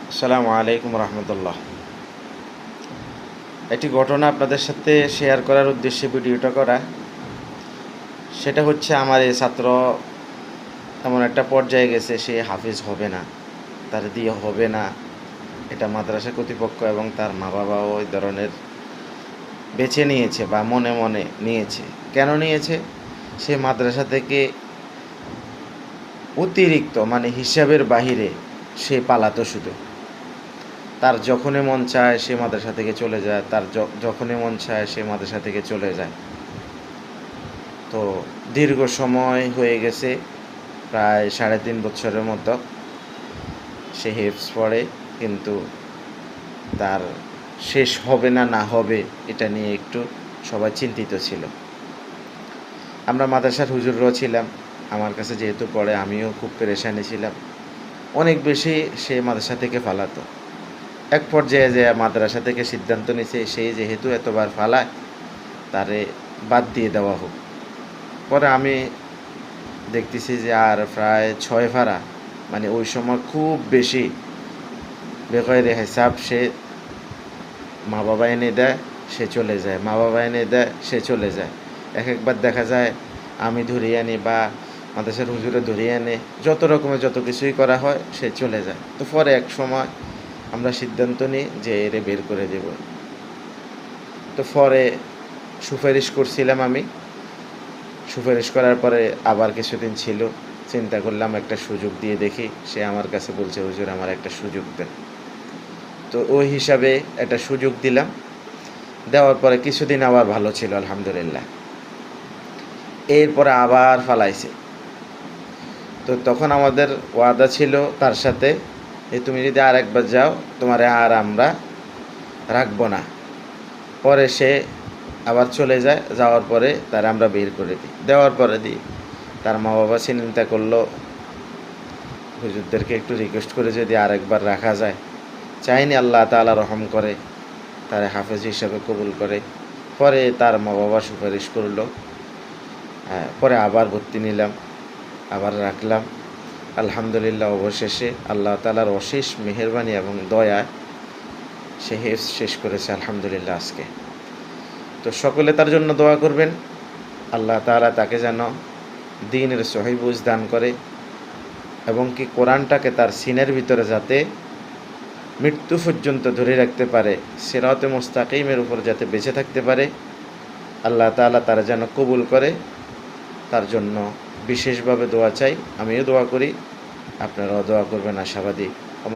আসসালামু আলাইকুম রহমতুল্লাহ। একটি ঘটনা আপনাদের সাথে শেয়ার করার উদ্দেশ্যে ভিডিওটা করা। সেটা হচ্ছে, আমার এই ছাত্র এমন একটা পর্যায়ে গেছে, সে হাফিজ হবে না, তার দিয়ে হবে না। এটা মাদ্রাসা কর্তৃপক্ষ এবং তার মা বাবাও ওই ধরনের বেছে নিয়েছে বা মনে মনে নিয়েছে। কেন নিয়েছে? সে মাদ্রাসা থেকে অতিরিক্ত হিসাবের বাহিরে সে পালাতো শুধু। তার যখনই মন চায় সে মাদ্রাসা থেকে চলে যায়, তার যখনই মন চায় সে মাদ্রাসা থেকে চলে যায়। তো দীর্ঘ সময় হয়ে গেছে, প্রায় 3.5 বছরের মতো সে হিফজ পড়ে, কিন্তু তার শেষ হবে না না হবে এটা নিয়ে একটু সবাই চিন্তিত ছিল। আমরা মাদ্রাসার হুজুররাও ছিলাম, আমার কাছে যেহেতু পড়ে আমিও খুব পেরেশানি ছিলাম। অনেক বেশি সে মাদ্রাসা থেকে ফালাতো। এক পর্যায়ে যে মাদ্রাসা থেকে সিদ্ধান্ত নিছে, সেই যেহেতু এতবার ফালায়, তারে বাদ দিয়ে দেওয়া হোক। পরে আমি দেখতেছি যে আর প্রায় 6 ফারা, ওই সময় খুব বেশি বেগয়রে হিসাব সে মা বাবা এনে দেয়, সে চলে যায়, মা বাবা এনে দেয়, সে চলে যায়। একবার দেখা যায় আমি ধরিয়ে আনি বা মাদ্রাসার হুজুরে ধরিয়ে আনে, যত রকমের যত কিছুই করা হয়, সে চলে যায়। তো পরে এক সময় আমরা সিদ্ধান্ত নিই যে এরে বের করে দেব। তো পরে সুপারিশ করছিলাম আমি। সুপারিশ করার পরে আবার কিছুদিন ছিল, চিন্তা করলাম একটা সুযোগ দিয়ে দেখি। সে আমার কাছে বলছে, হুজুর আমার একটা সুযোগ দেন। তো ওই হিসাবে একটা সুযোগ দিলাম। দেওয়ার পরে কিছুদিন আবার ভালো ছিল, আলহামদুলিল্লাহ। এরপরে আবার ফালাইছে। তো তখন আমাদের ওয়াদা ছিল তার সাথে, যে তুমি যদি আর একবার যাও, তোমার আর আমরা রাখবো না। পরে সে আবার চলে যায়, যাওয়ার পরে তার আমরা বের করে দিই। দেওয়ার পরে দিই, তার মা বাবা চিন্তা করলো হুজুরদেরকে একটু রিকোয়েস্ট করে যদি আরেকবার রাখা যায়। চাইনি আল্লাহ তাআলা রহম করে, তার হাফেজ হিসাবে কবুল করে। পরে তার মা বাবা সুপারিশ করলো, পরে আবার ভর্তি নিলাম, আবার রাখলাম। আলহামদুলিল্লাহ, অবশেষে আল্লাহ তাআলার অশেষ মেহেরবানি এবং দয়ায় সে হিফজ শেষ করেছে, আলহামদুলিল্লাহ আজকে। তো সকলে তার জন্য দোয়া করবেন, আল্লাহ তাআলা তাকে যেন দ্বীনের সহিহ বুঝ দান করে এবং কি কোরআনটাকে তার সিনের ভিতরে যাতে মৃত্যু পর্যন্ত ধরে রাখতে পারে, সিরাতে মুস্তাকিমের উপর যাতে বেঁচে থাকতে পারে, আল্লাহ তাআলা তারা যেন কবুল করে। তার জন্য বিশেষভাবে দোয়া চাই, আমিও দোয়া করি, আপনারাও দোয়া করবেন, আশাবাদী।